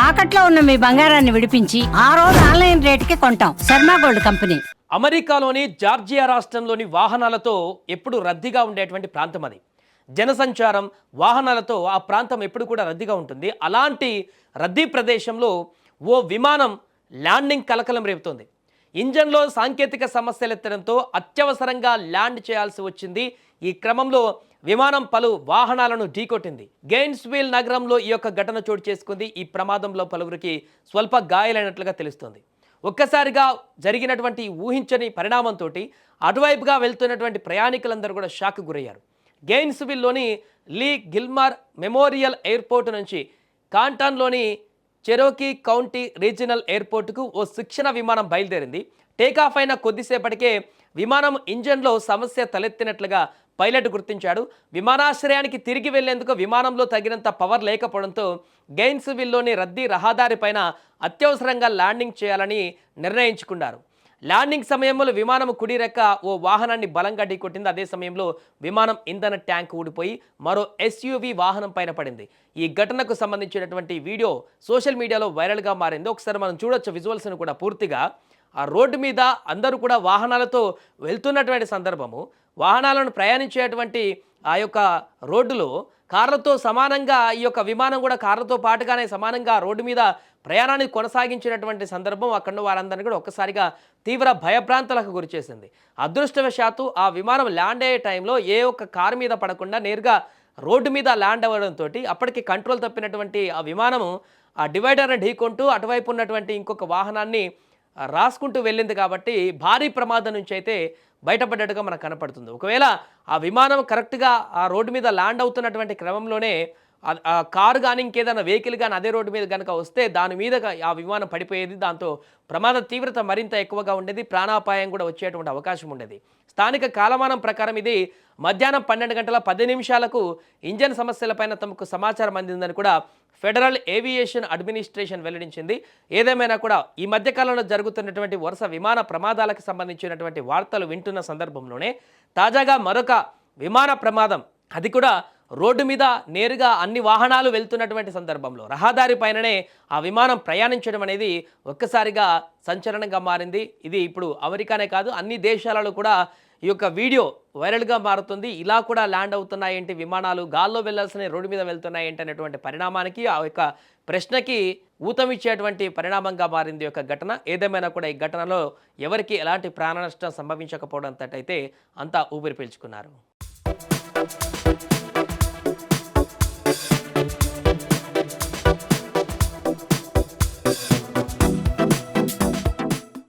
తాకట్లో ఉన్న మీ బంగారాన్ని విడిపించి ఆ రోజు ఆన్లైన్ రేటుకి కొంటాం. Sharma gold company. అమెరికాలోని జార్జియా రాష్ట్రంలోని వాహనాలతో ఎప్పుడు రద్దీగా ఉండేటువంటి ప్రాంతం అది. జనసంచారం వాహనాలతో ఆ ప్రాంతం ఎప్పుడు కూడా రద్దీగా ఉంటుంది. అలాంటి రద్దీ ప్రదేశంలో ఓ విమానం ల్యాండింగ్ కలకలం రేపుతోంది. ఇంజన్లో సాంకేతిక సమస్యలు ఎత్తడంతో అత్యవసరంగా ల్యాండ్ చేయాల్సి వచ్చింది. ఈ క్రమంలో విమానం పలు వాహనాలను ఢీకొట్టింది. గెయిన్స్విల్ నగరంలో ఈ యొక్క ఘటన చోటు చేసుకుంది. ఈ ప్రమాదంలో పలువురికి స్వల్ప గాయాలైనట్లుగా తెలుస్తోంది. ఒక్కసారిగా జరిగినటువంటి ఊహించని పరిణామంతో అటువైపుగా వెళ్తున్నటువంటి ప్రయాణికులందరూ కూడా షాక్ గురయ్యారు. గెయిన్స్విల్లోని లీ గిల్మర్ మెమోరియల్ ఎయిర్పోర్ట్ నుంచి కాంటాన్లోని చెరోకీ కౌంటీ రీజనల్ ఎయిర్పోర్టుకు ఓ శిక్షణ విమానం బయలుదేరింది. టేకాఫ్ అయిన కొద్దిసేపటికే విమానం ఇంజన్లో సమస్య తలెత్తినట్లుగా పైలట్ గుర్తించాడు. విమానాశ్రయానికి తిరిగి వెళ్లేందుకు విమానంలో తగినంత పవర్ లేకపోవడంతో గెయిన్స్విల్లోని రద్దీ రహదారిపైన అత్యవసరంగా ల్యాండింగ్ చేయాలని నిర్ణయించుకున్నారు. ల్యాండింగ్ సమయంలో విమానం కుడి రెక్క ఓ వాహనాన్ని బలంగా ఢీకొట్టింది. అదే సమయంలో విమానం ఇంధన ట్యాంక్ ఊడిపోయి మరో ఎస్యూవీ వాహనం పైన పడింది. ఈ ఘటనకు సంబంధించినటువంటి వీడియో సోషల్ మీడియాలో వైరల్గా మారింది. ఒకసారి మనం చూడొచ్చు విజువల్స్ను కూడా పూర్తిగా. ఆ రోడ్డు మీద అందరూ కూడా వాహనాలతో వెళ్తున్నటువంటి సందర్భము, వాహనాలను ప్రయాణించేటువంటి ఆ యొక్క రోడ్డులో కార్లతో సమానంగా ఈ యొక్క విమానం కూడా కార్లతో పాటుగానే సమానంగా రోడ్డు మీద ప్రయాణాన్ని కొనసాగించినటువంటి సందర్భం అక్కడ వారందరినీ కూడా ఒక్కసారిగా తీవ్ర భయభ్రాంతులకు గురిచేసింది. అదృష్టవశాత్తు ఆ విమానం ల్యాండ్ అయ్యే టైంలో ఏ ఒక్క కారు మీద పడకుండా నేరుగా రోడ్డు మీద ల్యాండ్ అవ్వడంతో అప్పటికి కంట్రోల్ తప్పినటువంటి ఆ విమానము ఆ డివైడర్ని ఢీకొంటూ అటువైపు ఉన్నటువంటి ఇంకొక వాహనాన్ని రాసుకుంటూ వెళ్ళింది. కాబట్టి భారీ ప్రమాదం నుంచి అయితే బయటపడ్డట్టుగా మనకు కనపడుతుంది. ఒకవేళ ఆ విమానం కరెక్ట్గా ఆ రోడ్డు మీద ల్యాండ్ అవుతున్నటువంటి క్రమంలోనే ఆ కారు కానీ ఇంకేదైనా వెహికల్ కానీ అదే రోడ్డు మీద కనుక వస్తే దాని మీద ఆ విమానం పడిపోయేది. దాంతో ప్రమాద తీవ్రత మరింత ఎక్కువగా ఉండేది. ప్రాణాపాయం కూడా వచ్చేటువంటి అవకాశం ఉండేది. స్థానిక కాలమానం ప్రకారం ఇది మధ్యాహ్నం 12 గంటల 10 నిమిషాలకు ఇంజన్ సమస్యలపైన తమకు సమాచారం అందిందని కూడా ఫెడరల్ ఏవియేషన్ అడ్మినిస్ట్రేషన్ వెల్లడించింది. ఏదేమైనా కూడా ఈ మధ్యకాలంలో జరుగుతున్నటువంటి వరుస విమాన ప్రమాదాలకు సంబంధించినటువంటి వార్తలు వింటున్న సందర్భంలోనే తాజాగా మరొక విమాన ప్రమాదం, అది కూడా రోడ్డు మీద నేరుగా అన్ని వాహనాలు వెళ్తున్నటువంటి సందర్భంలో రహదారి పైననే ఆ విమానం ప్రయాణించడం అనేది ఒక్కసారిగా సంచలనంగా మారింది. ఇది ఇప్పుడు అమెరికానే కాదు అన్ని దేశాలలో కూడా ఈ యొక్క వీడియో వైరల్గా మారుతుంది. ఇలా కూడా ల్యాండ్ అవుతున్నాయేంటి విమానాలు, గాల్లో వెళ్లాల్సిన రోడ్డు మీద వెళ్తున్నాయేంటి అనేటువంటి పరిణామానికి ఆ యొక్క ప్రశ్నకి ఊతమిచ్చేటువంటి పరిణామంగా మారింది యొక్క ఘటన. ఏదేమైనా కూడా ఈ ఘటనలో ఎవరికి ఎలాంటి ప్రాణ నష్టం సంభవించకపోవడంతో అయితే అంతా ఊపిరి పీల్చుకున్నారు.